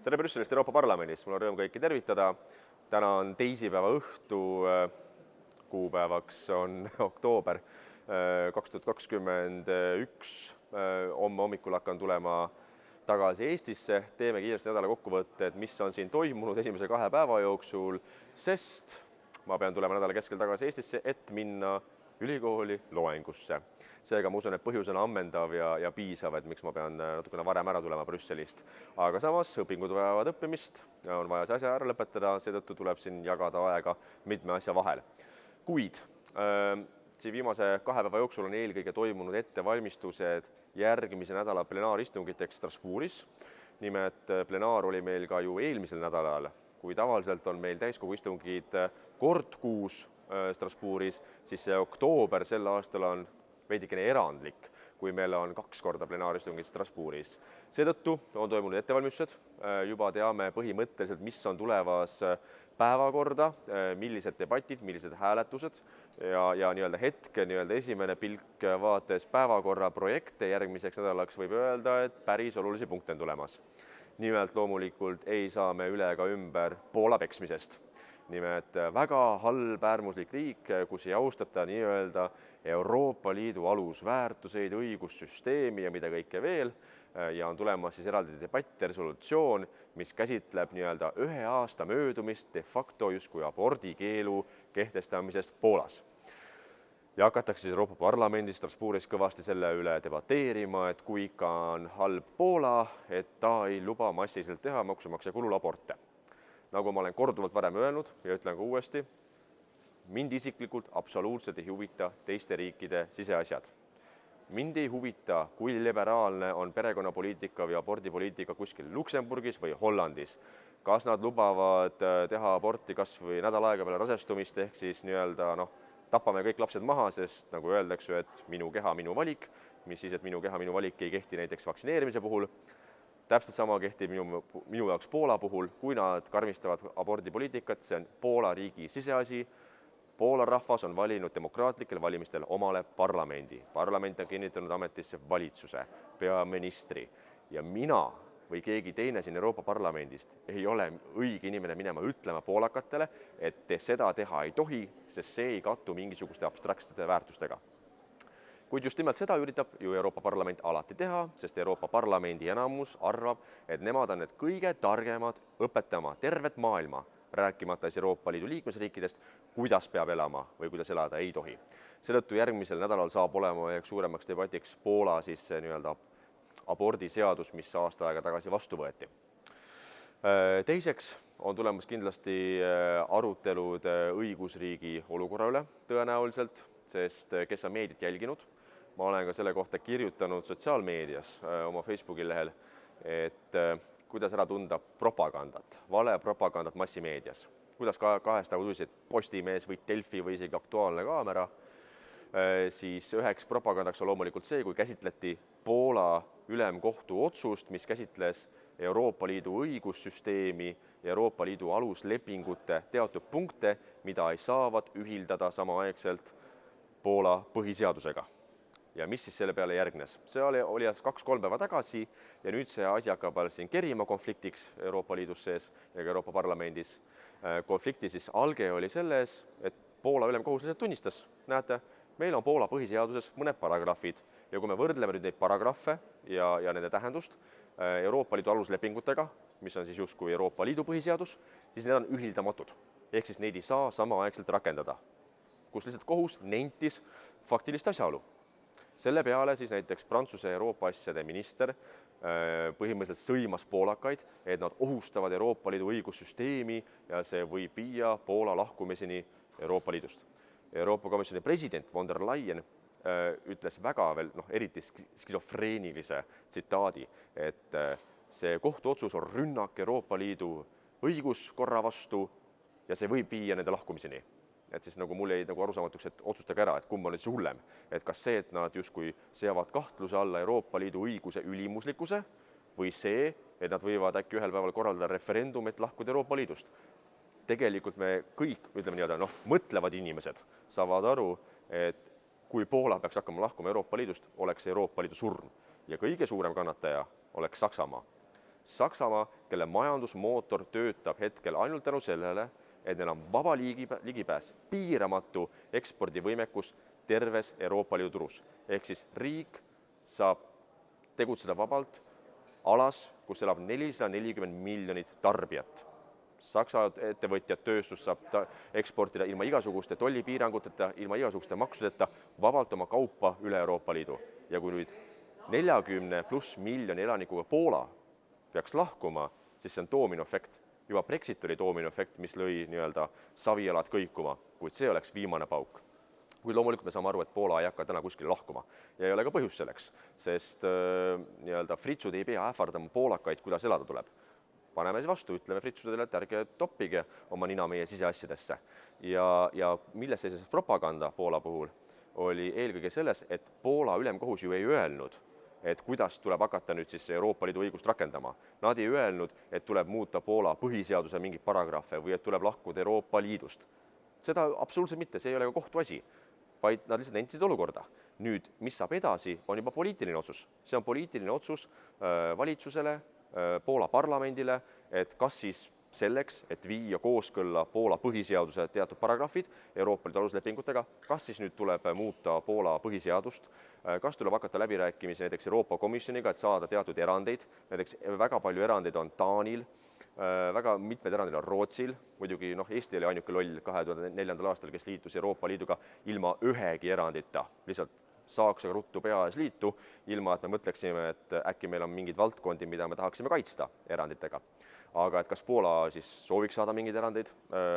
Tere Brüsselist Euroopa Parlamendist, mul on rõõm kõiki tervitada. Täna on teisipäeva õhtu, kuupäevaks on oktoober 2021. Homme hommikul hakkan tulema tagasi Eestisse. Teeme kiiresti nädala kokkuvõtted, mis on siin toimunud esimese 2 päeva jooksul, sest ma pean tulema nädala keskel tagasi Eestisse, et minna ülikooli loengusse. Seega ma usun, et põhjus on ammendav ja piisav, et miks ma pean natukene varem ära tulema Brüsselist. Aga samas õpingud vajavad õppimist, on vaja see asja ära lõpetada, seetõttu tuleb siin jagada aega mitme asja vahel. Kuid siin viimase 2 päeva jooksul on eelkõige toimunud ettevalmistused järgmise nädala plenaaristungiteks Strasbourgis. Nimelt plenaar oli meil ka ju eelmisel nädalal, kui tavaliselt on meil täiskogu istungid kord kuus Strasbourgis, siis see oktoober sel aastal on veidikene erandlik, kui meil on 2 korda plenaaristungid Strasbourgis. Seetõttu on toimunud ettevalmistused, juba teame põhimõtteliselt, mis on tulevas päevakorda, millised debatid, millised hääletused ja hetke esimene pilk vaates päevakorra projekte järgmiseks nädalaks võib öelda, et päris olulisi punkte on tulemas. Nimelt loomulikult ei saa me üle ega ümber Poola peksmisest. Nimelt väga halb äärmuslik riik, kus ei austata Euroopa Liidu alusväärtuseid, õigussüsteemi ja mida kõike veel. Ja on tulemas siis eraldi debatt ja resolutsioon, mis käsitleb 1 aasta möödumist de facto justkui abordikeelu kehtestamisest Poolas. Ja hakatakse siis Euroopa Parlamendis Strasbourgis kõvasti selle üle debateerima, et kui ikka on halb Poola, et ta ei luba massiliselt teha maksumaksja kulul aborte. Nagu ma olen korduvalt varem öelnud ja ütlen ka uuesti, mind isiklikult absoluutselt ei huvita teiste riikide siseasjad. Mind ei huvita, kui liberaalne on perekonnapoliitika või abordipoliitika kuskil Luksemburgis või Hollandis. Kas nad lubavad teha aborti kas või nädal aega peale rasestumist, ehk siis tapame kõik lapsed maha, sest nagu öeldakse, et minu keha, minu valik, mis siis, et minu keha, minu valik ei kehti näiteks vaktsineerimise puhul. Täpselt sama kehtib minu jaoks Poola puhul, kui nad karmistavad abordipoliitikat, see on Poola riigi siseasi. Poola rahvas on valinud demokraatlikel valimistel omale parlamendi. Parlament on kinnitanud ametisse valitsuse, peaministri ja mina või keegi teine siin Euroopa Parlamendist ei ole õige inimene minema ütlema poolakatele, et te seda teha ei tohi, sest see ei kattu mingisuguste abstraktsete väärtustega. Kuid just nimelt seda üritab ju Euroopa Parlament alati teha, sest Euroopa Parlamendi enamus arvab, et nemad on need kõige targemad õpetama tervet maailma, rääkimata Euroopa Liidu liikmesriikidest, kuidas peab elama või kuidas elada ei tohi. Seetõttu järgmisel nädalal saab olema üheks suuremaks debatiks Poola abordiseadus, mis aasta aega tagasi vastu võeti. Teiseks on tulemas kindlasti arutelud õigusriigi olukorra üle tõenäoliselt, sest kes on meediat jälginud, ma olen ka selle kohta kirjutanud sotsiaalmeedias oma Facebooki lehel, et kuidas ära tunda propagandat, valepropagandat massimeedias. Kuidas kahest uudiseid Postimees või Delfi või isegi Aktuaalne Kaamera, siis üheks propagandaks on loomulikult see, kui käsitleti Poola ülemkohtu otsust, mis käsitles Euroopa Liidu õigussüsteemi ja Euroopa Liidu aluslepingute teatud punkte, mida ei saavat ühildada samaaegselt Poola põhiseadusega. Ja mis siis selle peale järgnes? See oli 2-3 päeva tagasi ja nüüd see asi hakkab siin kerima konfliktiks Euroopa Liidus sees ja ka Euroopa Parlamendis. Konflikti siis alge oli selles, et Poola ülemkohus lihtsalt tunnistas. Näete, meil on Poola põhiseaduses mõned paragrahvid ja kui me võrdleme nüüd neid paragrahve ja nende tähendust Euroopa Liidu aluslepingutega, mis on siis justkui Euroopa Liidu põhiseadus, siis need on ühildamatud. Ehk siis neid ei saa samaaegselt rakendada. Kus lihtsalt kohus nentis faktilist asjaolu. Selle peale siis näiteks Prantsuse Euroopa asjade minister põhimõtteliselt sõimas poolakaid, et nad ohustavad Euroopa Liidu õigussüsteemi ja see võib viia Poola lahkumiseni Euroopa Liidust. Euroopa Komisjoni president von der Leyen ütles väga veel, eriti skisofreenilise tsitaadi, et see kohtuotsus on rünnak Euroopa Liidu õiguskorra vastu ja see võib viia nende lahkumiseni. Et siis nagu mul jäi arusaamatuks, et otsustage ära, et kumb on nüüd see hullem. Et kas see, et nad justkui seavad kahtluse alla Euroopa Liidu õiguse ülimuslikkuse või see, et nad võivad äkki ühel päeval korraldada referendum, et lahkuda Euroopa Liidust. Tegelikult me kõik, mõtlevad inimesed saavad aru, et kui Poola peaks hakkama lahkuma Euroopa Liidust, oleks Euroopa Liidu surm ja kõige suurem kannataja oleks Saksamaa. Saksamaa, kelle majandusmootor töötab hetkel ainult tänu sellele, et neil on vaba ligipääs, piiramatu ekspordivõimekus terves Euroopa Liidu turus. Ehk siis riik saab tegutseda vabalt alas, kus elab 440 miljonit tarbijat. Saksa ettevõtjad, tööstus saab eksportida ilma igasuguste tollipiiranguteta, ilma igasuguste maksudeta, vabalt oma kaupa üle Euroopa Liidu. Ja kui nüüd 40+ miljoni elanikuga Poola peaks lahkuma, siis see on doominoefekt. Juba Brexit oli doominoefekt, mis lõi savialad kõikuma, kuid see oleks viimane pauk. Kuid loomulikult me saame aru, et Poola ei hakka täna kuskile lahkuma ja ei ole ka põhjus selleks, sest fritsud ei pea ähvardama poolakaid, kuidas elada tuleb. Paneme siis vastu, ütleme fritsudele, et ärge toppige oma nina meie siseasjadesse. Ja milles see propaganda Poola puhul oli eelkõige selles, et Poola ülemkohus ju ei öelnud, et kuidas tuleb hakata nüüd siis Euroopa Liidu õigust rakendama. Nad ei öelnud, et tuleb muuta Poola põhiseaduse mingit paragrahve või et tuleb lahkuda Euroopa Liidust. Seda absoluutselt mitte, see ei ole ka kohtuasi, vaid nad lihtsalt nentisid olukorda. Nüüd, mis saab edasi, on juba poliitiline otsus. See on poliitiline otsus valitsusele, Poola parlamendile, et kas siis selleks, et viia kooskõlla Poola põhiseaduse teatud paragrahvid Euroopa Liidu aluslepingutega, kas siis nüüd tuleb muuta Poola põhiseadust, kas tuleb hakata läbirääkimisi näiteks Euroopa Komisjoniga, et saada teatud erandeid, näiteks väga palju erandeid on Taanil, väga mitmed erandid on Rootsil, muidugi Eesti oli ainuke loll 2004. aastal, kes liitus Euroopa Liiduga ilma ühegi erandita, lihtsalt saaks aga ruttu pea ees liitu, ilma et me mõtleksime, et äkki meil on mingid valdkondi, mida me tahaksime kaitsta eranditega. Aga et kas Poola siis sooviks saada mingeid erandeid,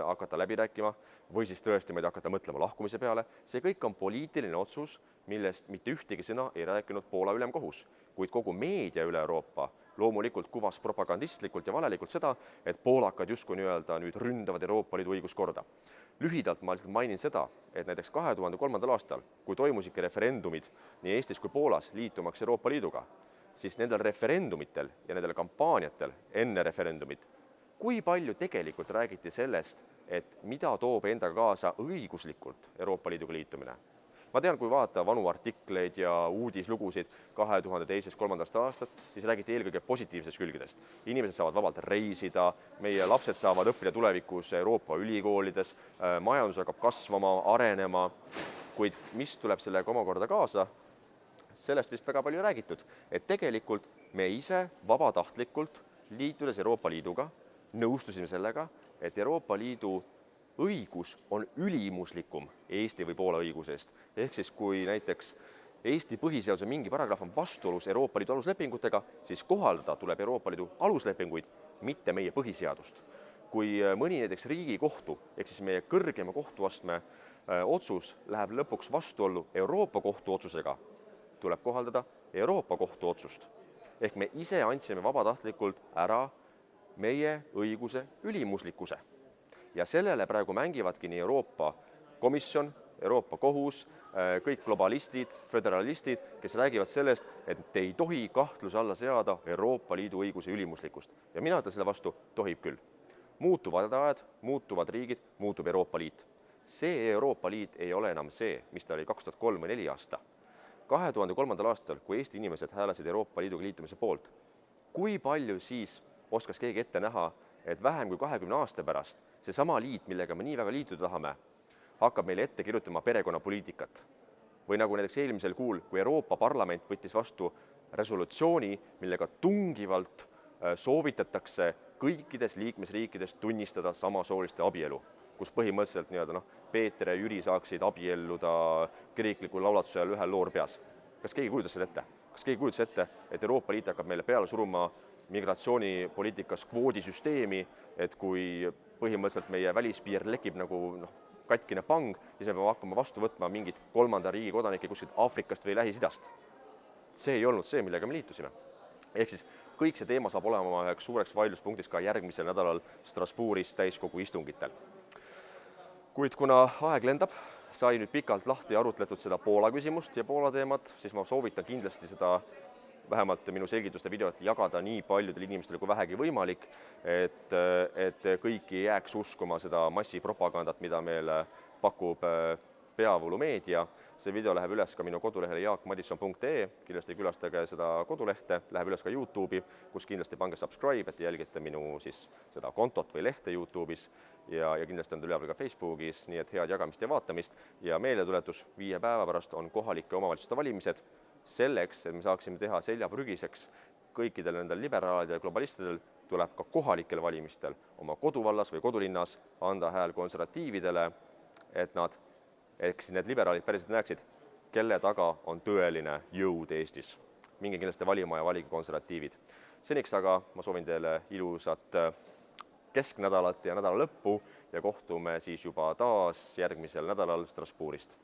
hakata läbi rääkima või siis tõesti hakata mõtlema lahkumise peale, see kõik on poliitiline otsus, millest mitte ühtegi sõna ei rääkinud Poola ülemkohus, kuid kogu meedia üle Euroopa loomulikult kuvas propagandistlikult ja valelikult seda, et poolakad justkui nüüd ründavad Euroopa Liidu õiguskorda. Lühidalt ma lihtsalt mainin seda, et näiteks 2003. aastal, kui toimusidki referendumid nii Eestis kui Poolas liitumaks Euroopa Liiduga, siis nendel referendumitel ja nendel kampaaniatel enne referendumit, kui palju tegelikult räägiti sellest, et mida toob endaga kaasa õiguslikult Euroopa Liiduga liitumine. Ma tean, kui vaata vanu artikleid ja uudislugusid 2002.–2003. aastast, siis räägiti eelkõige positiivsest külgedest. Inimesed saavad vabalt reisida, meie lapsed saavad õppida tulevikus Euroopa ülikoolides, majandus hakkab kasvama, arenema, kuid mis tuleb sellega omakorda kaasa? Sellest vist väga palju räägitud, et tegelikult me ise vabatahtlikult liitudes Euroopa Liiduga nõustusime sellega, et Euroopa Liidu õigus on ülimuslikum Eesti või Poola õigusest. Ehk siis, kui näiteks Eesti põhiseaduse mingi paragrahv on vastuolus Euroopa Liidu aluslepingutega, siis kohaldada tuleb Euroopa Liidu aluslepinguid, mitte meie põhiseadust. Kui mõni näiteks Riigikohtu, ehk siis meie kõrgema kohtuastme otsus läheb lõpuks vastuollu Euroopa kohtu otsusega, tuleb kohaldada Euroopa kohtu otsust. Ehk me ise andsime vabatahtlikult ära meie õiguse ülimuslikkuse. Ja sellele praegu mängivadki nii Euroopa Komisjon, Euroopa Kohus, kõik globalistid, föderalistid, kes räägivad sellest, et te ei tohi kahtluse alla seada Euroopa Liidu õiguse ülimuslikkust. Ja mina ütlen selle vastu, tohib küll. Muutuvad ajad, muutuvad riigid, muutub Euroopa Liit. See Euroopa Liit ei ole enam see, mis ta oli 2003 või 2004 aasta. 2003. aastal, kui Eesti inimesed häälesid Euroopa Liiduga liitumise poolt, kui palju siis oskas keegi ette näha, et vähem kui 20 aasta pärast see sama liit, millega me nii väga liituda tahame, hakkab meile ette kirjutama perekonnapoliitikat. Või nagu näiteks eelmisel kuul, kui Euroopa Parlament võttis vastu resolutsiooni, millega tungivalt soovitatakse kõikides liikmesriikides tunnistada samasooliste abielu, kus põhimõtteliselt Peeter ja Jüri saaksid abielluda kiriklikul laulatusel ühel loor peas. Kas keegi kujutas seda ette? Kas keegi kujutas ette, et Euroopa Liit hakkab meile peale suruma migratsioonipoliitikas kvoodisüsteemi, et kui põhimõtteliselt meie välispiir lekib nagu katkine pang, siis me peame hakkama vastu võtma mingit kolmanda riigi kodanikke kuskilt Aafrikast või Lähis-Idast. See ei olnud see, millega me liitusime. Ehk siis kõik see teema saab olema üheks suureks vaidluspunktis ka järgmisel nädalal Strasbourgis täiskogu istungitel. Kuid kuna aeg lendab, sai nüüd pikalt lahti arutletud seda Poola küsimust ja Poola teemat, siis ma soovitan kindlasti seda vähemalt minu selgituste videot jagada nii paljudele inimestele kui vähegi võimalik, et kõik ei jääks uskuma seda massipropagandat, mida meile pakub @peavoolumeedia. See video läheb üles ka minu kodulehele jaakmadisson.ee, kindlasti külastage seda kodulehte, läheb üles ka YouTube'i, kus kindlasti pange subscribe, et jälgite minu siis seda kontot või lehte YouTube'is ja kindlasti on ta üleval ka Facebookis, nii et head jagamist ja vaatamist ja meeldetuletus, 5 päeva pärast on kohalike omavalitsuste valimised. Selleks, et me saaksime teha selja prügiseks kõikidel nendel liberaalidel ja globalistidel, tuleb ka kohalikel valimistel oma koduvallas või kodulinnas anda hääl konservatiividele, et need liberaalid päriselt näeksid, kelle taga on tõeline jõud Eestis. Minge kindlasti valima ja valige konservatiivid. Seniks aga ma soovin teile ilusat kesknädalat ja nädala lõppu ja kohtume siis juba taas järgmisel nädalal Strasbourgist.